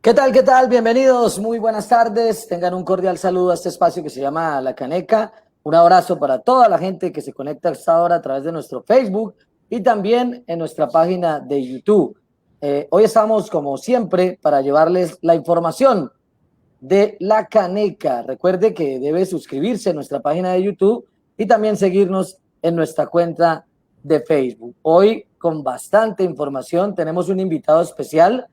¿Qué tal? ¿Qué tal? Bienvenidos, muy buenas tardes. Tengan un cordial saludo a este espacio que se llama La Caneca. Un abrazo para toda la gente que se conecta a esta hora a través de nuestro Facebook y también en nuestra página de YouTube. Hoy estamos, como siempre, para llevarles la información de La Caneca. Recuerde que debe suscribirse a nuestra página de YouTube y también seguirnos en nuestra cuenta de Facebook. Hoy, con bastante información, tenemos un invitado especial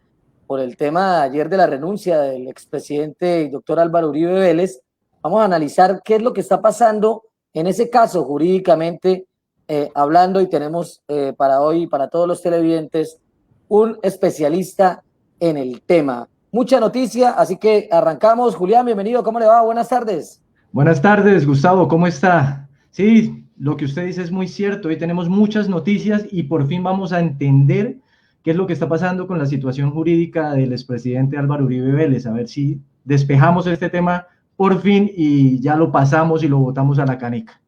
por el tema ayer de la renuncia del expresidente y doctor Álvaro Uribe Vélez. Vamos a analizar qué es lo que está pasando en ese caso jurídicamente hablando, y tenemos para hoy, para todos los televidentes, un especialista en el tema. Mucha noticia, así que arrancamos. Julián, bienvenido, ¿cómo le va? Buenas tardes. Buenas tardes, Gustavo, ¿cómo está? Sí, lo que usted dice es muy cierto. Hoy tenemos muchas noticias y por fin vamos a entender qué es lo que está pasando con la situación jurídica del expresidente Álvaro Uribe Vélez. A ver si despejamos este tema por fin y ya lo pasamos y lo botamos a la caneca.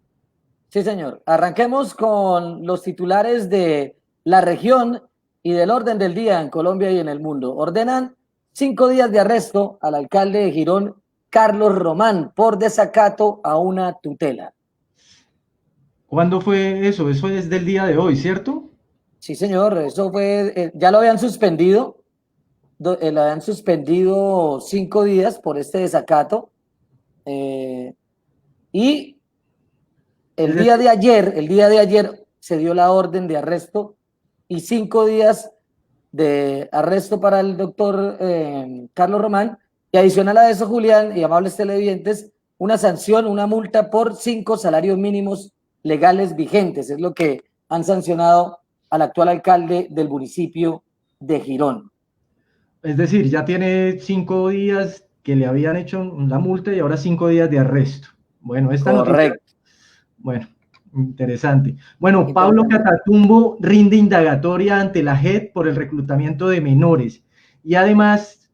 Sí, señor. Arranquemos con los titulares de la región y del orden del día en Colombia y en el mundo. Ordenan 5 días de arresto al alcalde de Girón, Carlos Román, por desacato a una tutela. ¿Cuándo fue eso? Eso es del día de hoy, ¿cierto? Sí, señor, eso fue, ya lo habían suspendido, lo habían suspendido 5 días por este desacato, eh, y Es decir, el día de ayer se dio la orden de arresto y 5 días de arresto para el doctor Carlos Román, y adicional a eso, Julián y amables televidentes, una sanción, una multa por 5 salarios mínimos legales vigentes. Es lo que han sancionado al actual alcalde del municipio de Girón. ya tiene 5 días que le habían hecho la multa y ahora 5 días de arresto. Bueno, esta noticia. Correcto. Bueno, interesante. Bueno, Pablo Interesante. Catatumbo rinde indagatoria ante la JEP por el reclutamiento de menores. Y además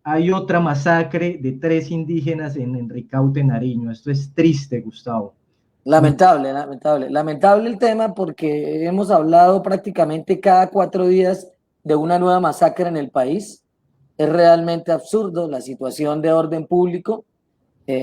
hay otra masacre de 3 indígenas en Enricaute, Nariño. Esto es triste, Gustavo. Muy Lamentable, lamentable. Lamentable el tema porque hemos hablado prácticamente cada 4 días de una nueva masacre en el país. Es realmente absurdo la situación de orden público.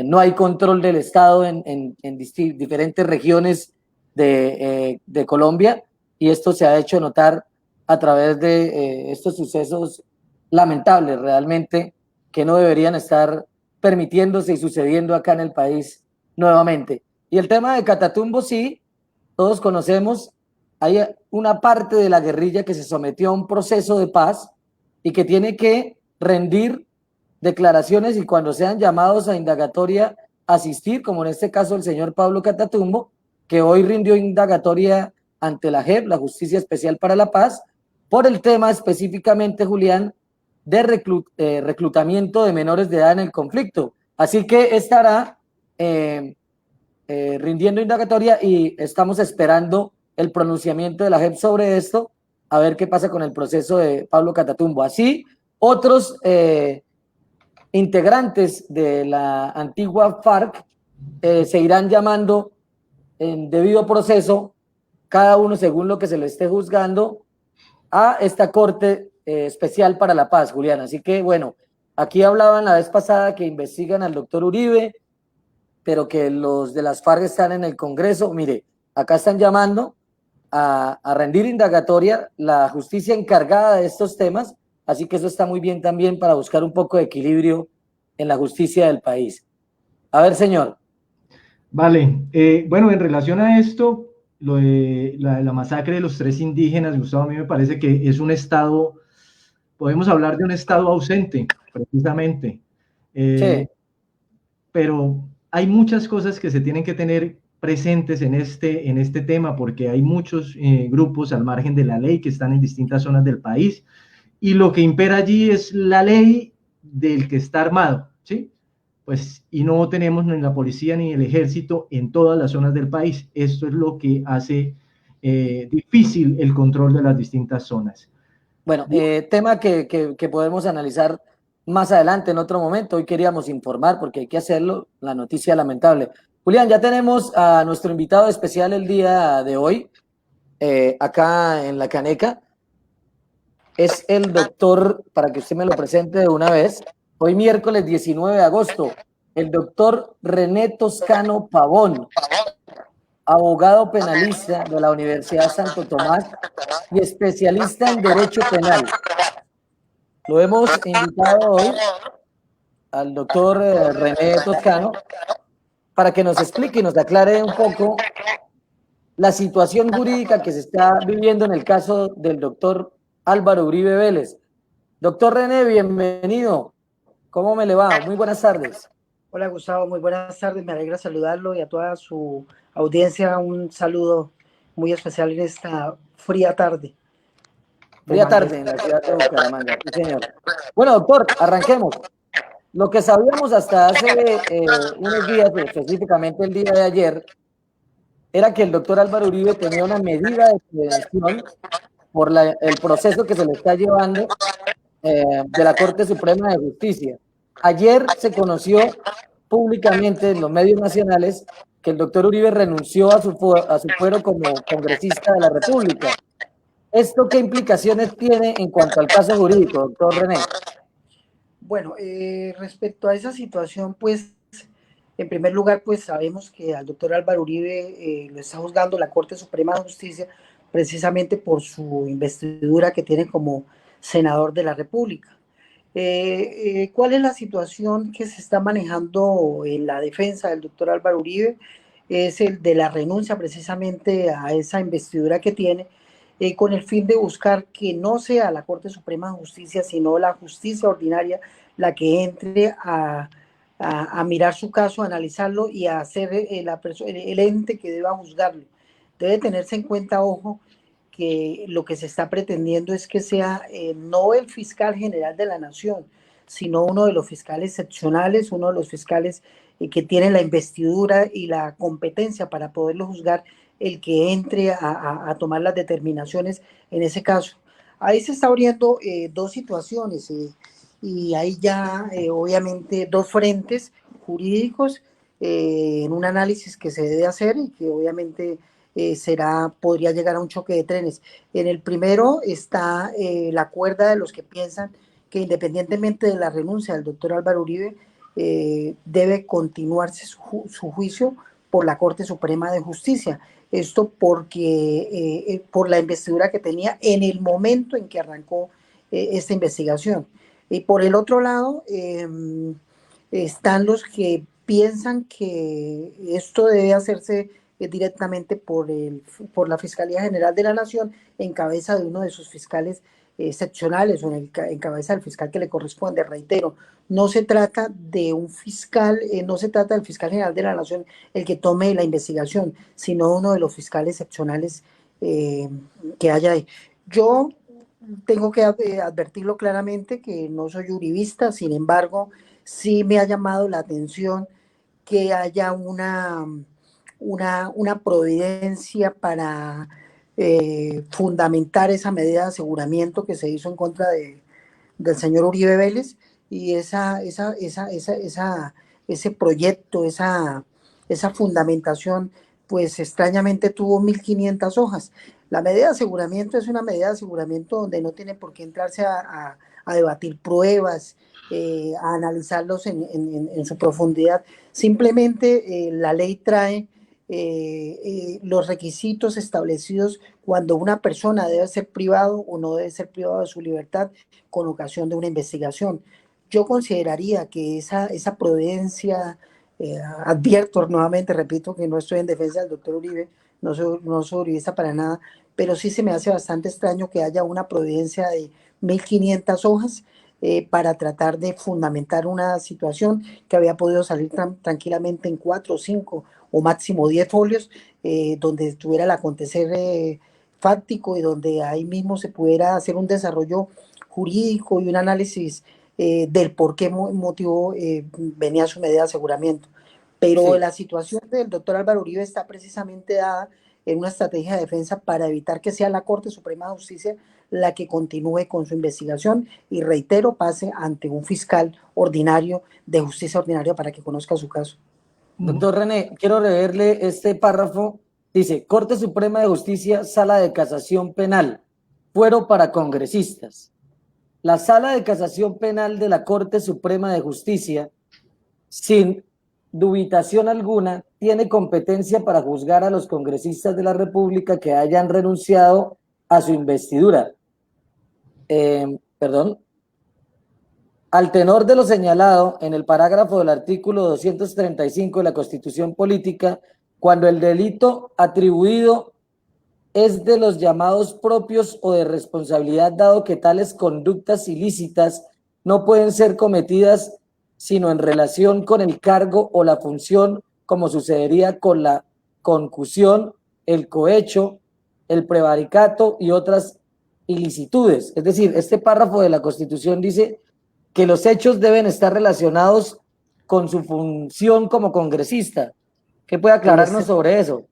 No hay control del Estado en diferentes regiones de Colombia, y esto se ha hecho notar a través de estos sucesos lamentables realmente, que no deberían estar permitiéndose y sucediendo acá en el país nuevamente. Y el tema de Catatumbo, sí, todos conocemos, hay una parte de la guerrilla que se sometió a un proceso de paz y que tiene que rendir declaraciones, y cuando sean llamados a indagatoria asistir, como en este caso el señor Pablo Catatumbo, que hoy rindió indagatoria ante la JEP, la Justicia Especial para la Paz, por el tema específicamente, Julián, de reclutamiento de menores de edad en el conflicto. Así que estará rindiendo indagatoria y estamos esperando el pronunciamiento de la JEP sobre esto, a ver qué pasa con el proceso de Pablo Catatumbo. Así, otros integrantes de la antigua FARC se irán llamando en debido proceso, cada uno según lo que se le esté juzgando, a esta Corte Especial para la Paz, Julián. Así que, bueno, aquí hablaban la vez pasada que investigan al doctor Uribe, pero que los de las FARC están en el Congreso. Mire, acá están llamando a rendir indagatoria la justicia encargada de estos temas, así que eso está muy bien también para buscar un poco de equilibrio en la justicia del país. A ver, señor. Vale, bueno, en relación a esto, lo de la masacre de los 3 indígenas, Gustavo, a mí me parece que es un estado, podemos hablar de un estado ausente, precisamente. Eh, Sí, pero hay muchas cosas que se tienen que tener presentes en este tema, porque hay muchos grupos al margen de la ley que están en distintas zonas del país, y lo que impera allí es la ley del que está armado, ¿sí? Pues, y no tenemos ni la policía ni el ejército en todas las zonas del país. Esto es lo que hace difícil el control de las distintas zonas. bueno, tema que podemos analizar más adelante en otro momento. Hoy queríamos informar porque hay que hacerlo, la noticia lamentable. Julián, ya tenemos a nuestro invitado especial el día de hoy, acá en La Caneca. es el doctor, para que usted me lo presente de una vez, hoy miércoles 19 de agosto, el doctor René Toscano Pavón, abogado penalista de la Universidad Santo Tomás y especialista en Derecho Penal. Lo hemos invitado hoy al doctor René Toscano para que nos explique y nos aclare un poco la situación jurídica que se está viviendo en el caso del doctor Álvaro Uribe Vélez. Doctor René, bienvenido. ¿Cómo me le va? Muy buenas tardes. Hola Gustavo, muy buenas tardes. Me alegra saludarlo y a toda su audiencia un saludo muy especial en esta fría tarde. Fría tarde en la ciudad de Bucaramanga, sí señor. Bueno, doctor, arranquemos. Lo que sabíamos hasta hace unos días, específicamente el día de ayer, era que el doctor Álvaro Uribe tenía una medida de prevención por el proceso que se le está llevando de la Corte Suprema de Justicia. Ayer se conoció públicamente en los medios nacionales que el doctor Uribe renunció a su fuero como congresista de la República. ¿Esto qué implicaciones tiene en cuanto al caso jurídico, doctor René? Bueno, respecto a esa situación, pues, en primer lugar, pues sabemos que al doctor Álvaro Uribe lo está juzgando la Corte Suprema de Justicia precisamente por su investidura que tiene como senador de la República. ¿Cuál es la situación que se está manejando en la defensa del doctor Álvaro Uribe? Es el de la renuncia precisamente a esa investidura que tiene, con el fin de buscar que no sea la Corte Suprema de Justicia, sino la justicia ordinaria la que entre a mirar su caso, a analizarlo y a ser el ente que deba juzgarlo. Debe tenerse en cuenta, ojo, que lo que se está pretendiendo es que sea no el fiscal general de la nación, sino uno de los fiscales seccionales, uno de los fiscales que tiene la investidura y la competencia para poderlo juzgar, el que entre a tomar las determinaciones en ese caso. Ahí se está abriendo dos situaciones y hay ya obviamente dos frentes jurídicos en un análisis que se debe hacer y que obviamente podría llegar a un choque de trenes. En el primero está la cuerda de los que piensan que independientemente de la renuncia del doctor Álvaro Uribe, debe continuarse su juicio por la Corte Suprema de Justicia. Esto porque por la investidura que tenía en el momento en que arrancó esta investigación. Y por el otro lado, están los que piensan que esto debe hacerse directamente por la Fiscalía General de la Nación en cabeza de uno de sus fiscales seccionales o en cabeza del fiscal que le corresponde. Reitero, no se trata de un fiscal, no se trata del fiscal general de la Nación el que tome la investigación, sino uno de los fiscales seccionales que haya ahí. Yo tengo que advertirlo claramente que no soy uribista, sin embargo, sí me ha llamado la atención que haya una providencia para fundamentar esa medida de aseguramiento que se hizo en contra del señor Uribe Vélez y ese proyecto, esa fundamentación, pues extrañamente tuvo 1.500 hojas. La medida de aseguramiento es una medida de aseguramiento donde no tiene por qué entrarse a debatir pruebas, a analizarlos en su profundidad. Simplemente la ley trae los requisitos establecidos cuando una persona debe ser privado o no debe ser privado de su libertad con ocasión de una investigación. Yo consideraría que esa prudencia, advierto nuevamente, repito que no estoy en defensa del doctor Uribe, no soy uribista para nada, pero sí se me hace bastante extraño que haya una prudencia de 1.500 hojas para tratar de fundamentar una situación que había podido salir tranquilamente en 4 o 5 o máximo 10 folios, donde estuviera el acontecer fáctico y donde ahí mismo se pudiera hacer un desarrollo jurídico y un análisis del por qué motivo venía su medida de aseguramiento. Pero sí, la situación del doctor Álvaro Uribe está precisamente dada en una estrategia de defensa para evitar que sea la Corte Suprema de Justicia la que continúe con su investigación y, reitero, pase ante un fiscal ordinario de justicia ordinaria para que conozca su caso. Doctor René, quiero leerle este párrafo. Dice, Corte Suprema de Justicia, Sala de Casación Penal, fuero para congresistas. La Sala de Casación Penal de la Corte Suprema de Justicia, sin dubitación alguna, tiene competencia para juzgar a los congresistas de la República que hayan renunciado a su investidura. Perdón. Al tenor de lo señalado en el parágrafo del artículo 235 de la Constitución Política, cuando el delito atribuido es de los llamados propios o de responsabilidad, dado que tales conductas ilícitas no pueden ser cometidas sino en relación con el cargo o la función, como sucedería con la concusión, el cohecho, el prevaricato y otras ilicitudes. Es decir, este párrafo de la Constitución dice que los hechos deben estar relacionados con su función como congresista. ¿Qué puede aclararnos sobre eso?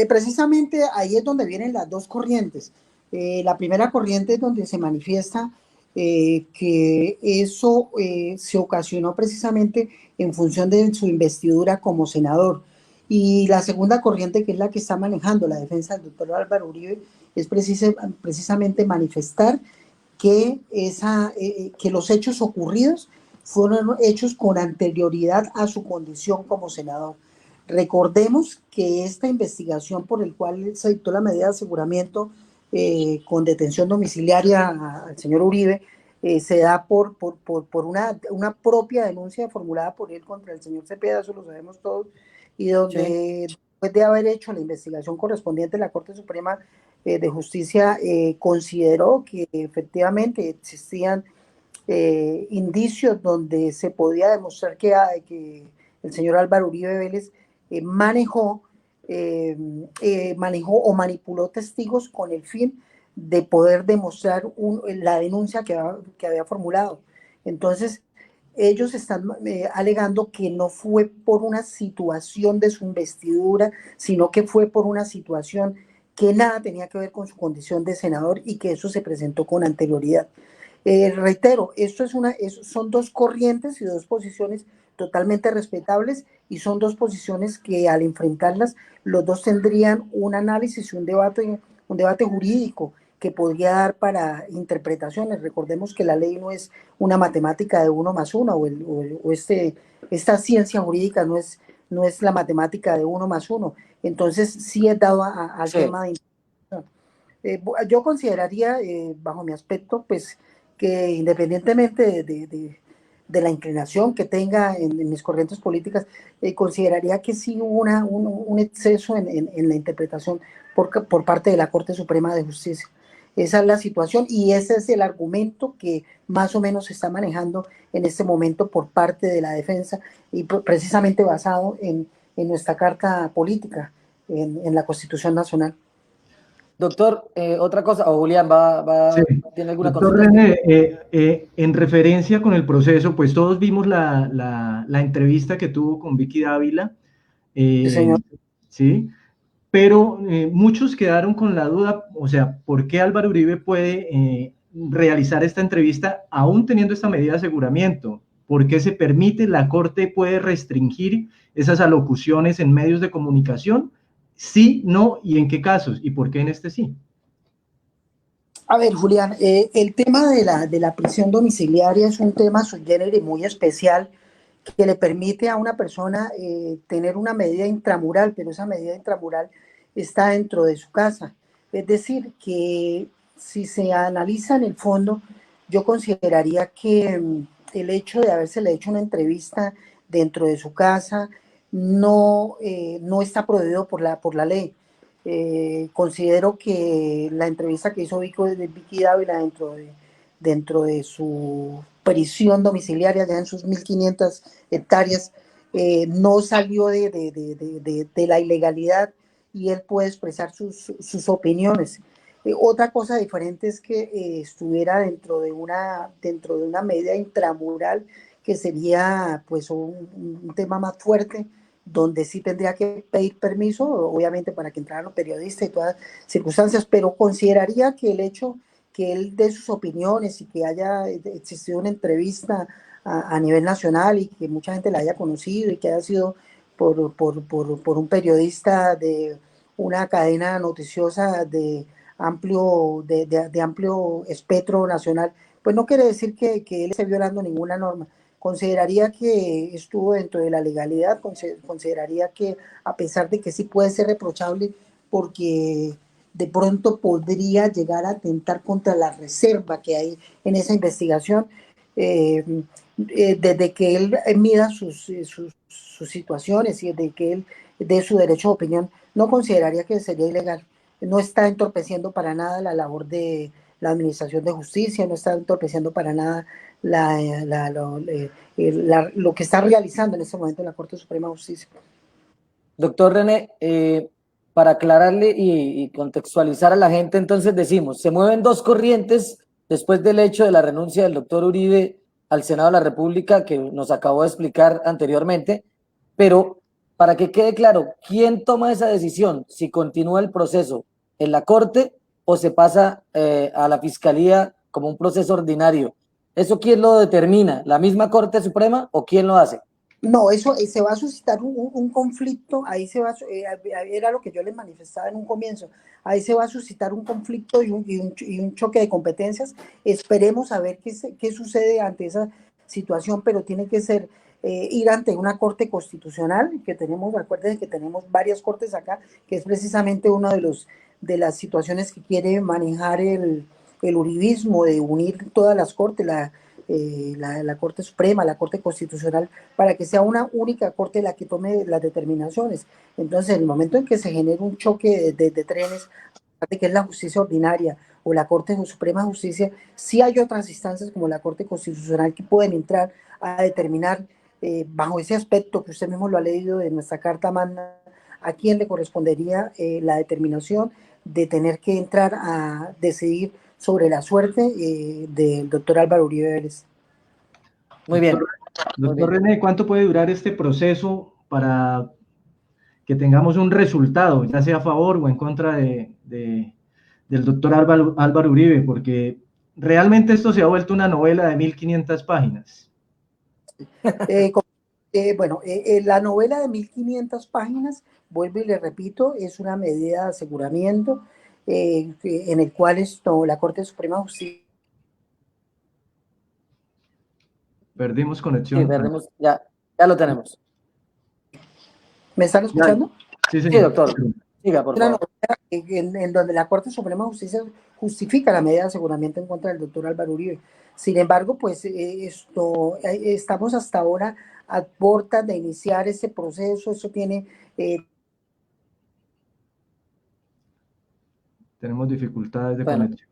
Precisamente ahí es donde vienen las dos corrientes. La primera corriente es donde se manifiesta que eso se ocasionó precisamente en función de su investidura como senador. Y la segunda corriente, que es la que está manejando la defensa del doctor Álvaro Uribe, es precisamente manifestar que, que los hechos ocurridos fueron hechos con anterioridad a su condición como senador. Recordemos que esta investigación por el cual se dictó la medida de aseguramiento con detención domiciliaria al señor Uribe se da por una propia denuncia formulada por él contra el señor Cepeda, eso lo sabemos todos, y donde después de haber hecho la investigación correspondiente, la Corte Suprema de Justicia consideró que efectivamente existían indicios donde se podía demostrar que el señor Álvaro Uribe Vélez manejó o manipuló testigos con el fin de poder demostrar la denuncia que había formulado. Entonces, ellos están alegando que no fue por una situación de su investidura, sino que fue por una situación que nada tenía que ver con su condición de senador y que eso se presentó con anterioridad. Reitero, son dos corrientes y dos posiciones totalmente respetables y son dos posiciones que al enfrentarlas los dos tendrían un análisis y un debate jurídico que podría dar para interpretaciones. Recordemos que la ley no es una matemática de 1+1 esta ciencia jurídica no es la matemática de 1+1. Entonces sí es dado al tema de interpretación. Yo consideraría, bajo mi aspecto, pues que independientemente de la inclinación que tenga en mis corrientes políticas, consideraría que sí hubo un exceso en la interpretación por parte de la Corte Suprema de Justicia. Esa es la situación y ese es el argumento que más o menos se está manejando en este momento por parte de la defensa y precisamente basado en nuestra carta política, en la Constitución Nacional. Doctor, otra cosa, o Julián, Sí. ¿tiene alguna Doctor cosita? René, en referencia con el proceso, pues todos vimos la entrevista que tuvo con Vicky Dávila, Sí, señor. ¿sí? Pero muchos quedaron con la duda, o sea, ¿por qué Álvaro Uribe puede realizar esta entrevista aún teniendo esta medida de aseguramiento? ¿Por qué se permite, la Corte puede restringir esas alocuciones en medios de comunicación? Sí, no, y en qué casos, y por qué en este sí. A ver, Julián, el tema de la prisión domiciliaria es un tema sui generis muy especial que le permite a una persona tener una medida intramural, pero esa medida intramural está dentro de su casa. Es decir, que si se analiza en el fondo, yo consideraría que el hecho de habérsele hecho una entrevista dentro de su casa no está prohibido por la ley. Considero que la entrevista que hizo Vicky Dávila dentro de su prisión domiciliaria, ya en sus 1.500 hectáreas, no salió de la ilegalidad y él puede expresar sus opiniones. Otra cosa diferente es que estuviera dentro de una medida intramural, que sería pues un tema más fuerte, donde sí tendría que pedir permiso, obviamente para que entraran los periodistas y todas las circunstancias, pero consideraría que el hecho que él dé sus opiniones y que haya existido una entrevista a nivel nacional y que mucha gente la haya conocido y que haya sido por un periodista de una cadena noticiosa de de amplio espectro nacional, pues no quiere decir que él esté violando ninguna norma. Consideraría que estuvo dentro de la legalidad, consideraría que a pesar de que sí puede ser reprochable porque de pronto podría llegar a atentar contra la reserva que hay en esa investigación, eh, desde que él mida sus situaciones y de que él dé su derecho de opinión, no consideraría que sería ilegal. No está entorpeciendo para nada la labor de la Administración de Justicia, no está entorpeciendo para nada lo que está realizando en este momento la Corte Suprema de Justicia. Doctor René, para aclararle y contextualizar a la gente, entonces decimos, se mueven dos corrientes después del hecho de la renuncia del doctor Uribe al Senado de la República, que nos acabó de explicar anteriormente, pero para que quede claro, ¿quién toma esa decisión? Si continúa el proceso en la Corte o se pasa a la Fiscalía como un proceso ordinario. ¿Eso quién lo determina? ¿La misma Corte Suprema o quién lo hace? No, eso se va a suscitar un conflicto, ahí se va, era lo que yo les manifestaba en un comienzo, ahí se va a suscitar un conflicto y un choque de competencias. Esperemos a ver qué sucede ante esa situación, pero tiene que ser ir ante una corte constitucional, que tenemos, acuérdense que tenemos varias cortes acá, que es precisamente una de las situaciones que quiere manejar el uribismo, de unir todas las cortes, la Corte Suprema, la Corte Constitucional, para que sea una única corte la que tome las determinaciones. Entonces, en el momento en que se genere un choque de trenes, de que es la justicia ordinaria o la Corte Suprema de Justicia, sí hay otras instancias como la Corte Constitucional que pueden entrar a determinar bajo ese aspecto que usted mismo lo ha leído de nuestra Carta Magna, a quién le correspondería la determinación de tener que entrar a decidir sobre la suerte del doctor Álvaro Uribe Vélez. Muy bien. Doctor René, ¿cuánto puede durar este proceso para que tengamos un resultado, ya sea a favor o en contra del doctor Álvaro Uribe? Porque realmente esto se ha vuelto una novela de 1500 páginas. La novela de 1500 páginas, vuelvo y le repito, es una medida de aseguramiento en el cual la Corte Suprema de Justicia. Perdimos conexión. Sí, perdimos, ya lo tenemos. ¿Me están escuchando? Sí, sí, doctor. Siga, por favor. En donde la Corte Suprema de Justicia justifica la medida de aseguramiento en contra del doctor Álvaro Uribe. Sin embargo, pues estamos hasta ahora a puertas de iniciar ese proceso. Eso tiene... Tenemos dificultades de conexión.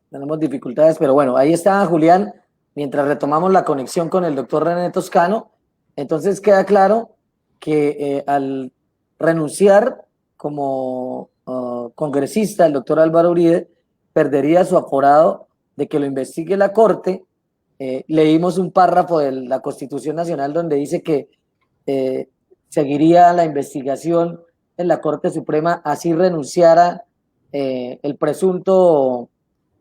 Tenemos dificultades, pero bueno, ahí está Julián, mientras retomamos la conexión con el doctor René Toscano. Entonces queda claro que al renunciar como congresista el doctor Álvaro Uribe, perdería su aforado de que lo investigue la Corte. Leímos un párrafo de la Constitución Nacional donde dice que seguiría la investigación en la Corte Suprema, así renunciara el presunto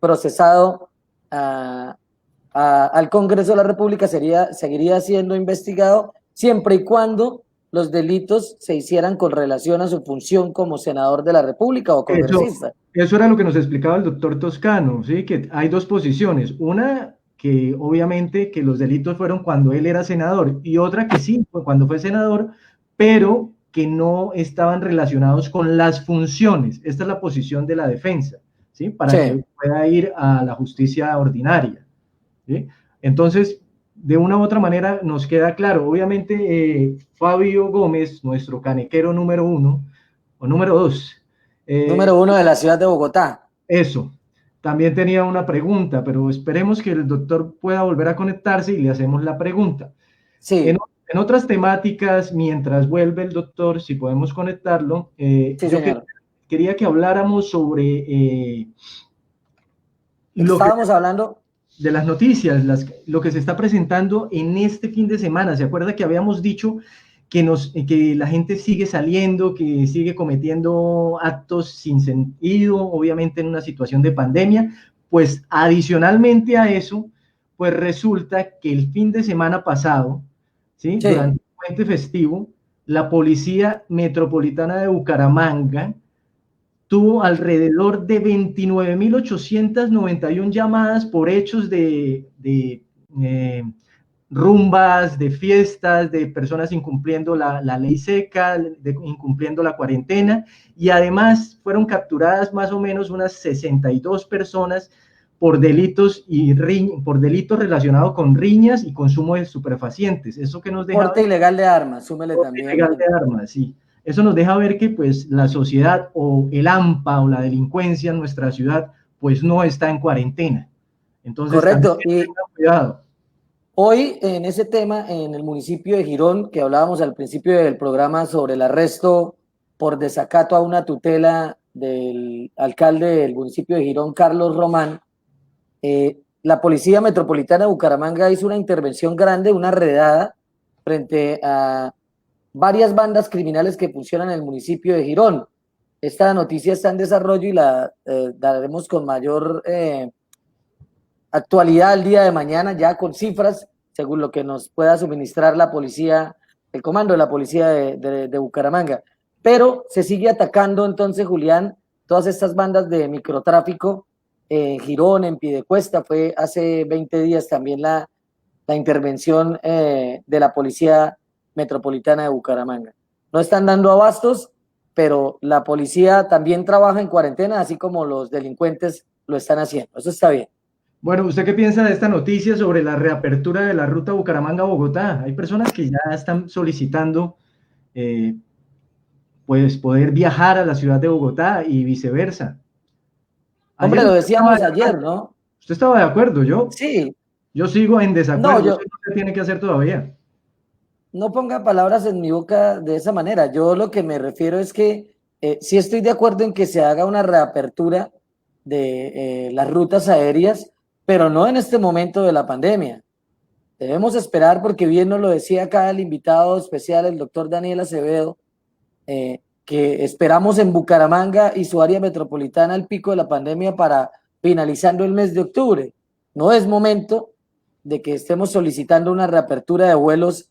procesado al Congreso de la República, seguiría siendo investigado siempre y cuando los delitos se hicieran con relación a su función como senador de la República o congresista. Eso era lo que nos explicaba el doctor Toscano, ¿sí? Que hay dos posiciones, una que obviamente que los delitos fueron cuando él era senador y otra que sí, cuando fue senador, pero que no estaban relacionados con las funciones. Esta es la posición de la defensa, ¿sí? Para que pueda ir a la justicia ordinaria, ¿sí? Entonces, de una u otra manera nos queda claro. Obviamente, Fabio Gómez, nuestro canequero número 1, o número 2. Número 1 de la ciudad de Bogotá. Eso. También tenía una pregunta, pero esperemos que el doctor pueda volver a conectarse y le hacemos la pregunta. Sí. En otras temáticas, mientras vuelve el doctor, si podemos conectarlo, sí, señor. Quería que habláramos sobre estábamos hablando de las noticias, lo que se está presentando en este fin de semana. ¿Se acuerda que habíamos dicho que la gente sigue saliendo, que sigue cometiendo actos sin sentido, obviamente en una situación de pandemia? Pues adicionalmente a eso, pues resulta que el fin de semana pasado, ¿sí? Durante el puente festivo, la Policía Metropolitana de Bucaramanga tuvo alrededor de 29.891 llamadas por hechos de rumbas, de fiestas, de personas incumpliendo la ley seca, incumpliendo la cuarentena, y además fueron capturadas más o menos unas 62 personas por delitos relacionados con riñas y consumo de estupefacientes. Eso que nos deja Porte ilegal de armas, súmele también. ilegal de armas, sí. Eso nos deja ver que pues la sociedad o el AMPA o la delincuencia en nuestra ciudad pues no está en cuarentena. Entonces, correcto. También tengan cuidado. Hoy en ese tema, en el municipio de Girón, que hablábamos al principio del programa sobre el arresto por desacato a una tutela del alcalde del municipio de Girón, Carlos Román, la Policía Metropolitana de Bucaramanga hizo una intervención grande, una redada, frente a varias bandas criminales que funcionan en el municipio de Girón. Esta noticia está en desarrollo y la daremos con mayor actualidad el día de mañana, ya con cifras, según lo que nos pueda suministrar la policía, el comando de la policía de Bucaramanga. Pero se sigue atacando entonces, Julián, todas estas bandas de microtráfico en Girón, en Piedecuesta. Fue hace 20 días también la intervención de la Policía Metropolitana de Bucaramanga. No están dando abastos, pero la policía también trabaja en cuarentena, así como los delincuentes lo están haciendo. Eso está bien. Bueno, ¿usted qué piensa de esta noticia sobre la reapertura de la ruta Bucaramanga-Bogotá? Hay personas que ya están solicitando pues poder viajar a la ciudad de Bogotá y viceversa. Hombre, lo decíamos ayer, ¿no? ¿Usted estaba de acuerdo? Sí. Yo sigo en desacuerdo. No, no sé qué tiene que hacer todavía. No ponga palabras en mi boca de esa manera. Yo lo que me refiero es que sí estoy de acuerdo en que se haga una reapertura de las rutas aéreas, pero no en este momento de la pandemia. Debemos esperar, porque bien nos lo decía acá el invitado especial, el doctor Daniel Acevedo, que esperamos en Bucaramanga y su área metropolitana el pico de la pandemia para finalizando el mes de octubre. No es momento de que estemos solicitando una reapertura de vuelos,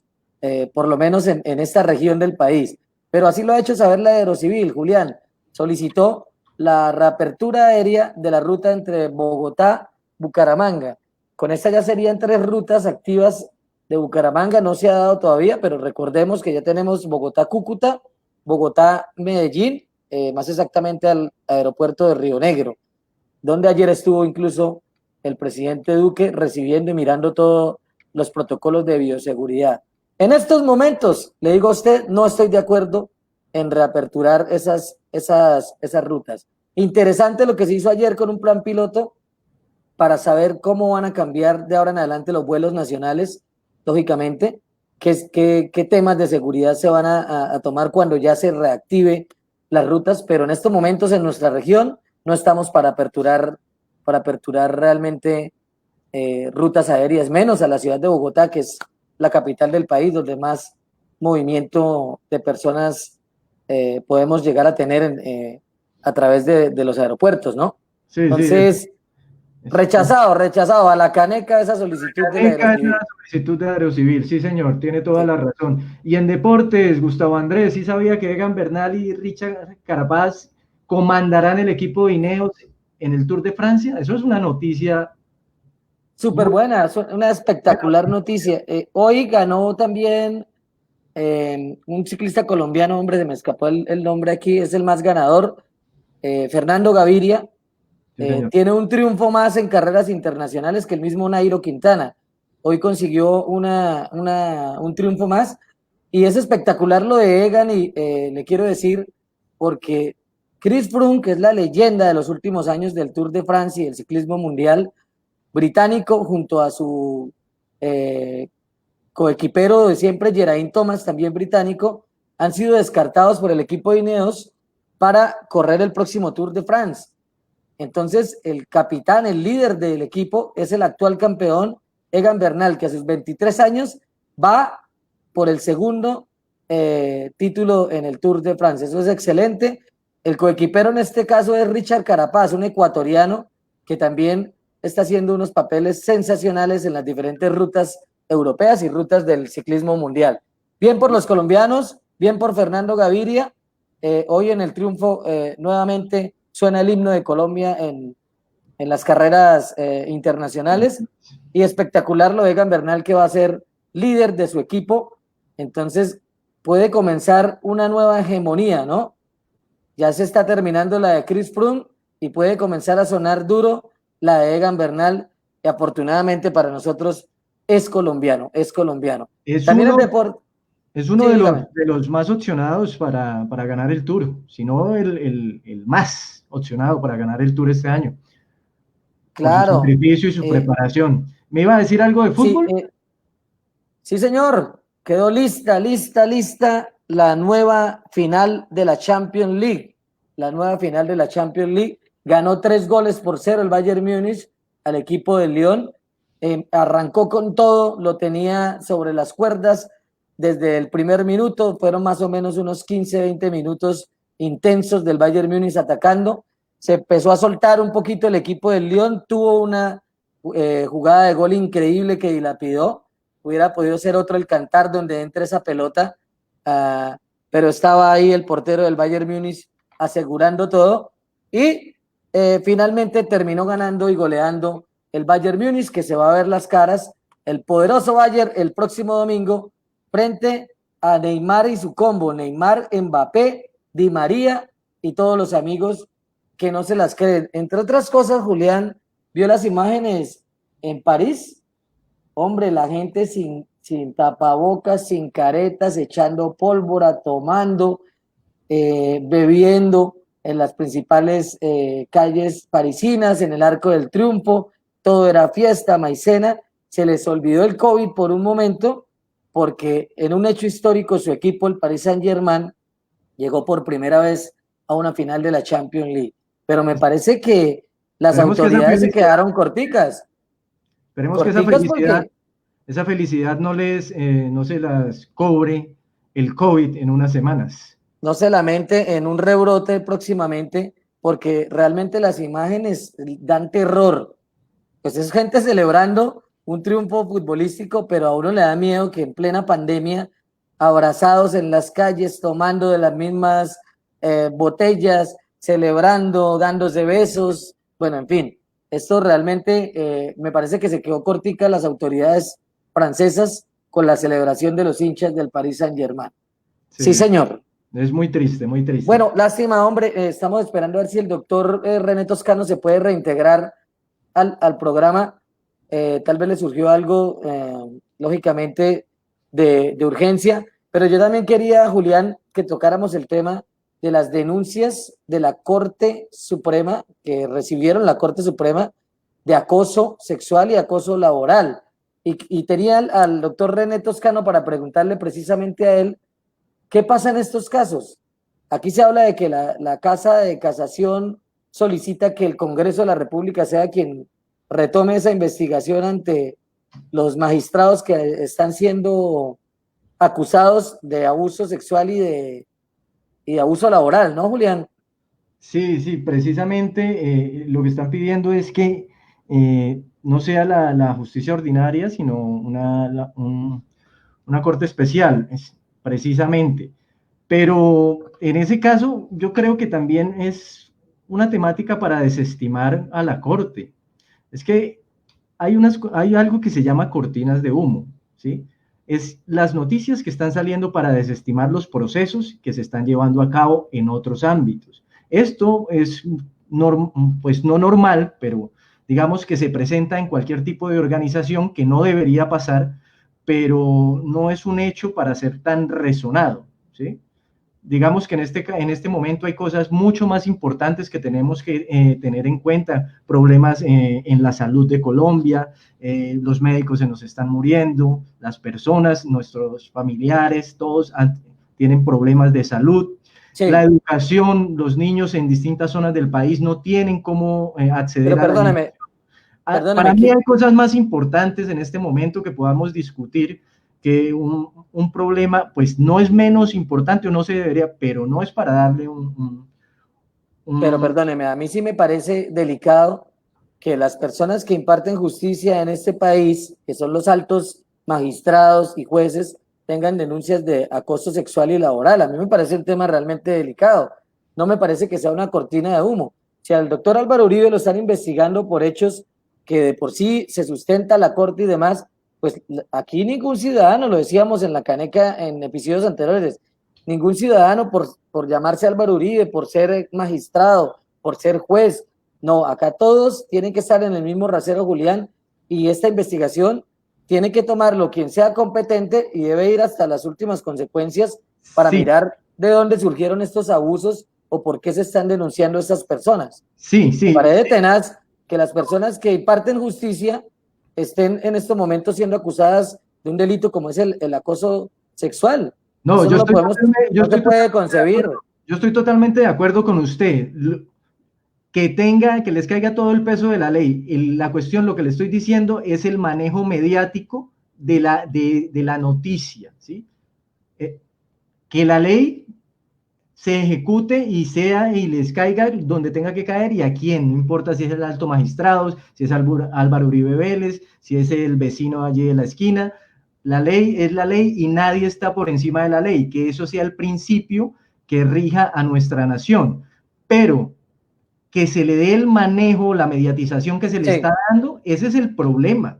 por lo menos en esta región del país. Pero así lo ha hecho saber la Aerocivil, Julián. Solicitó la reapertura aérea de la ruta entre Bogotá, Bucaramanga. Con esta ya serían 3 rutas activas de Bucaramanga. No se ha dado todavía, pero recordemos que ya tenemos Bogotá-Cúcuta, Bogotá-Medellín, más exactamente al aeropuerto de Río Negro, donde ayer estuvo incluso el presidente Duque recibiendo y mirando todos los protocolos de bioseguridad. En estos momentos, le digo a usted, no estoy de acuerdo en reaperturar esas rutas. Interesante lo que se hizo ayer con un plan piloto para saber cómo van a cambiar de ahora en adelante los vuelos nacionales, lógicamente, qué temas de seguridad se van a tomar cuando ya se reactive las rutas, pero en estos momentos en nuestra región no estamos para aperturar realmente rutas aéreas, menos a la ciudad de Bogotá, que es la capital del país, donde más movimiento de personas podemos llegar a tener a través de los aeropuertos, ¿no? Sí, entonces, sí. Rechazado a la caneca esa solicitud de la Aerocivil. La solicitud de Aerocivil, sí señor, tiene toda la razón. Y en deportes, Gustavo Andrés, ¿sí sabía que Egan Bernal y Richard Carapaz comandarán el equipo de Ineos en el Tour de Francia? Eso es una noticia súper buena, una espectacular noticia. Hoy ganó también un ciclista colombiano, hombre, se me escapó el nombre aquí, es el más ganador, Fernando Gaviria. Tiene un triunfo más en carreras internacionales que el mismo Nairo Quintana. Hoy consiguió un triunfo más y es espectacular lo de Egan y le quiero decir porque Chris Froome, que es la leyenda de los últimos años del Tour de Francia y del ciclismo mundial británico, junto a su coequipero de siempre, Geraint Thomas, también británico, han sido descartados por el equipo de Ineos para correr el próximo Tour de France. Entonces, el capitán, el líder del equipo, es el actual campeón, Egan Bernal, que a sus 23 años va por el segundo título en el Tour de Francia. Eso es excelente. El coequipero en este caso es Richard Carapaz, un ecuatoriano que también está haciendo unos papeles sensacionales en las diferentes rutas europeas y rutas del ciclismo mundial. Bien por los colombianos, bien por Fernando Gaviria, hoy en el triunfo nuevamente suena el himno de Colombia en las carreras internacionales, y espectacular lo de Egan Bernal, que va a ser líder de su equipo. Entonces puede comenzar una nueva hegemonía, ¿no? Ya se está terminando la de Chris Froome y puede comenzar a sonar duro la de Egan Bernal, y afortunadamente para nosotros es colombiano, es colombiano. Es También el uno, deporte, es uno sí, dígame. de los más opcionados para ganar el Tour, si no el más opcionado para ganar el Tour este año, por su Claro, sacrificio y su eh, preparación. ¿Me iba a decir algo de sí, fútbol? sí, señor, quedó lista la nueva final de la Champions League. La nueva final de la Champions League. Ganó 3-0 el Bayern Múnich al equipo del Lyon. Arrancó con todo, lo tenía sobre las cuerdas desde el primer minuto. Fueron más o menos unos 15, 20 minutos intensos del Bayern Múnich atacando. Se empezó a soltar un poquito el equipo del Lyon. Tuvo una jugada de gol increíble que dilapidó. Hubiera podido ser otro el cantar donde entre esa pelota, pero estaba ahí el portero del Bayern Múnich asegurando todo, y finalmente terminó ganando y goleando el Bayern Múnich, que se va a ver las caras, el poderoso Bayern, el próximo domingo frente a Neymar y su combo, Neymar, Mbappé, Di María y todos los amigos que no se las creen. Entre otras cosas, Julián vio las imágenes en París. Hombre, la gente sin tapabocas, sin caretas, echando pólvora, tomando, bebiendo en las principales calles parisinas, en el Arco del Triunfo. Todo era fiesta, maicena. Se les olvidó el COVID por un momento, porque en un hecho histórico su equipo, el Paris Saint-Germain, llegó por primera vez a una final de la Champions League. Pero me parece que las Esperemos que esa autoridades se felicidad, quedaron corticas. esperemos que Corticas porque esa felicidad no se las cobre el COVID en unas semanas. no se lamente en un rebrote próximamente, porque realmente las imágenes dan terror. Pues es gente celebrando un triunfo futbolístico, pero a uno le da miedo que en plena pandemia, abrazados en las calles, tomando de las mismas botellas, celebrando, dándose besos, bueno, en fin, esto realmente me parece que se quedó cortica las autoridades francesas con la celebración de los hinchas del Paris Saint-Germain. Sí, Sí, señor. es muy triste, muy triste. Bueno, lástima, hombre, estamos esperando a ver si el doctor René Toscano se puede reintegrar al programa. Tal vez le surgió algo, lógicamente, de urgencia, pero yo también quería, Julián, que tocáramos el tema de las denuncias de la Corte Suprema, que recibieron la Corte Suprema, de acoso sexual y acoso laboral. Y tenía al doctor René Toscano para preguntarle precisamente a él, ¿qué pasa en estos casos? Aquí se habla de que la Casa de Casación solicita que el Congreso de la República sea quien retome esa investigación ante los magistrados que están siendo acusados de abuso sexual y de abuso laboral, ¿no, Julián? Sí, sí, precisamente lo que están pidiendo es que no sea la justicia ordinaria, sino una corte especial, precisamente. Pero en ese caso, yo creo que también es una temática para desestimar a la corte. Es que hay algo que se llama cortinas de humo, ¿sí? Es las noticias que están saliendo para desestimar los procesos que se están llevando a cabo en otros ámbitos. Esto es pues no normal, pero digamos que se presenta en cualquier tipo de organización, que no debería pasar, pero no es un hecho para ser tan resonado, ¿sí? Digamos que en este momento hay cosas mucho más importantes que tenemos que tener en cuenta, problemas en la salud de Colombia, los médicos se nos están muriendo, las personas, nuestros familiares, todos tienen problemas de salud. La Sí, educación, los niños en distintas zonas del país no tienen cómo acceder pero a la perdóneme, educación. Para perdóneme, mí hay cosas más importantes en este momento que podamos discutir, que un problema, pues no es menos importante o no se debería, pero no es para darle pero un perdóneme, a mí sí me parece delicado que las personas que imparten justicia en este país, que son los altos magistrados y jueces, tengan denuncias de acoso sexual y laboral. A mí me parece un tema realmente delicado. No me parece que sea una cortina de humo. Si al doctor Álvaro Uribe lo están investigando por hechos que de por sí se sustenta la corte y demás, pues aquí ningún ciudadano, lo decíamos en la caneca en episodios anteriores, ningún ciudadano por llamarse Álvaro Uribe, por ser magistrado, por ser juez, no, acá todos tienen que estar en el mismo rasero, Julián, y esta investigación tiene que tomarlo quien sea competente y debe ir hasta las últimas consecuencias para Sí, mirar de dónde surgieron estos abusos o por qué se están denunciando a estas personas. sí, Me sí. parece tenaz que las personas que imparten justicia estén en estos momentos siendo acusadas de un delito como es el acoso sexual. No, Eso no lo podemos, no se puede concebir. yo estoy totalmente de acuerdo con usted. Que les caiga todo el peso de la ley. La cuestión, lo que le estoy diciendo, es el manejo mediático de la noticia, ¿sí? Que la ley se ejecute y les caiga donde tenga que caer y a quién, no importa si es el alto magistrado, si es Álvaro Uribe Vélez, si es el vecino allí de la esquina. La ley es la ley y nadie está por encima de la ley, que eso sea el principio que rija a nuestra nación. Pero que se le dé el manejo, la mediatización que se le Sí. está dando, ese es el problema.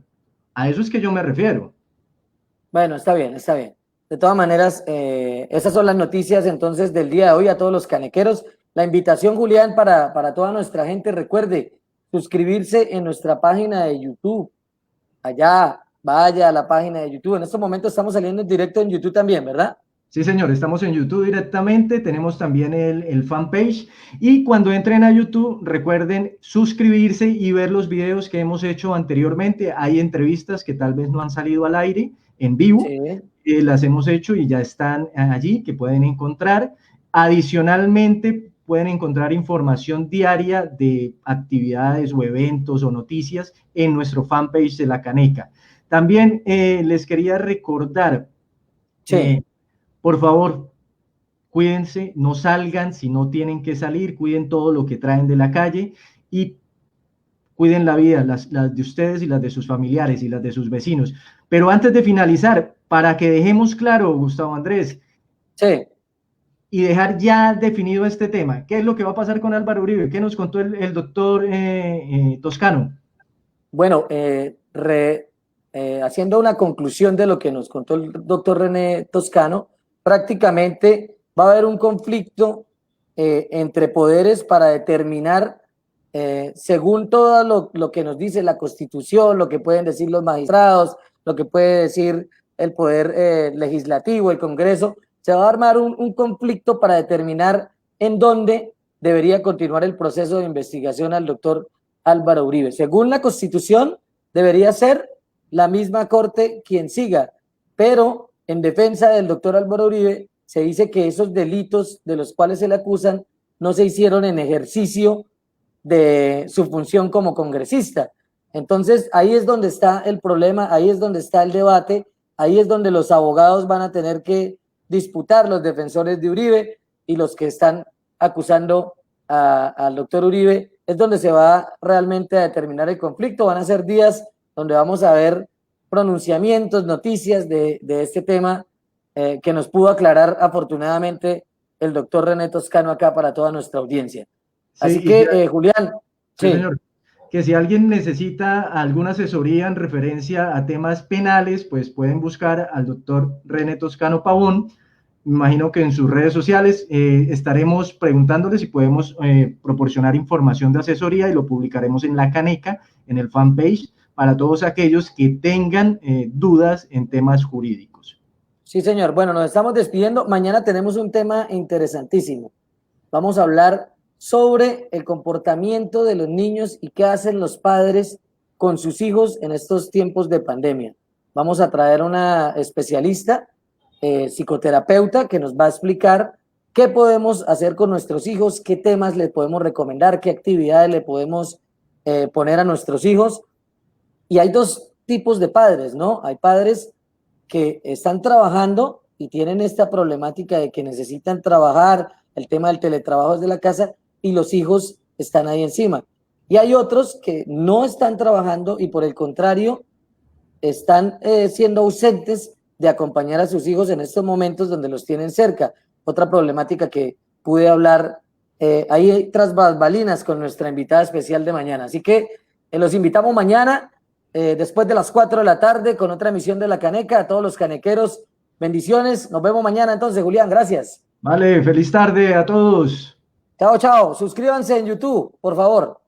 A eso es que yo me refiero. Bueno, está bien, está bien. De todas maneras, esas son las noticias entonces del día de hoy a todos los canequeros. La invitación, Julián, para toda nuestra gente, recuerde suscribirse en nuestra página de YouTube. Allá, vaya a la página de YouTube. En estos momentos estamos saliendo en directo en YouTube también, ¿verdad? Sí, señor, estamos en YouTube directamente, tenemos también el fanpage y cuando entren a YouTube recuerden suscribirse y ver los videos que hemos hecho anteriormente. Hay entrevistas que tal vez no han salido al aire en vivo, Sí. las hemos hecho y ya están allí que pueden encontrar. Adicionalmente, pueden encontrar información diaria de actividades o eventos o noticias en nuestro fanpage de La Caneca. También les quería recordar, Sí. por favor, cuídense, no salgan si no tienen que salir, cuiden todo lo que traen de la calle y cuiden la vida, las de ustedes y las de sus familiares y las de sus vecinos. Pero antes de finalizar, para que dejemos claro, Gustavo Andrés, Sí. y dejar ya definido este tema, ¿qué es lo que va a pasar con Álvaro Uribe? ¿Qué nos contó el doctor Toscano? Bueno, haciendo una conclusión de lo que nos contó el doctor René Toscano, prácticamente va a haber un conflicto entre poderes para determinar, según todo lo que nos dice la Constitución, lo que pueden decir los magistrados, lo que puede decir el poder legislativo, el Congreso, se va a armar un conflicto para determinar en dónde debería continuar el proceso de investigación al doctor Álvaro Uribe. Según la Constitución, debería ser la misma Corte quien siga, pero en defensa del doctor Álvaro Uribe se dice que esos delitos de los cuales se le acusan no se hicieron en ejercicio de su función como congresista. Entonces, ahí es donde está el problema, ahí es donde está el debate, ahí es donde los abogados van a tener que disputar, los defensores de Uribe y los que están acusando al doctor Uribe, es donde se va realmente a determinar el conflicto. Van a ser días donde vamos a ver pronunciamientos, noticias de este tema que nos pudo aclarar afortunadamente el doctor René Toscano acá para toda nuestra audiencia. Así Sí, que, Julián, sí, sí, señor. Que si alguien necesita alguna asesoría en referencia a temas penales, pues pueden buscar al doctor René Toscano Pavón. Me imagino que en sus redes sociales estaremos preguntándole si podemos proporcionar información de asesoría y lo publicaremos en La Caneca, en el fanpage, para todos aquellos que tengan dudas en temas jurídicos. sí, señor. Bueno, nos estamos despidiendo. Mañana tenemos un tema interesantísimo. Vamos a hablar sobre el comportamiento de los niños y qué hacen los padres con sus hijos en estos tiempos de pandemia. Vamos a traer una especialista, psicoterapeuta, que nos va a explicar qué podemos hacer con nuestros hijos, qué temas le podemos recomendar, qué actividades le podemos poner a nuestros hijos. Y hay dos tipos de padres, ¿no? Hay padres que están trabajando y tienen esta problemática de que necesitan trabajar, el tema del teletrabajo desde la casa, y los hijos están ahí encima. Y hay otros que no están trabajando y por el contrario están siendo ausentes de acompañar a sus hijos en estos momentos donde los tienen cerca. Otra problemática que pude hablar ahí tras bambalinas con nuestra invitada especial de mañana. Así que los invitamos mañana, después de las 4 de la tarde, con otra emisión de La Caneca. A todos los canequeros, bendiciones. Nos vemos mañana entonces, Julián. Gracias. Vale, feliz tarde a todos. Chao, chao. Suscríbanse en YouTube, por favor.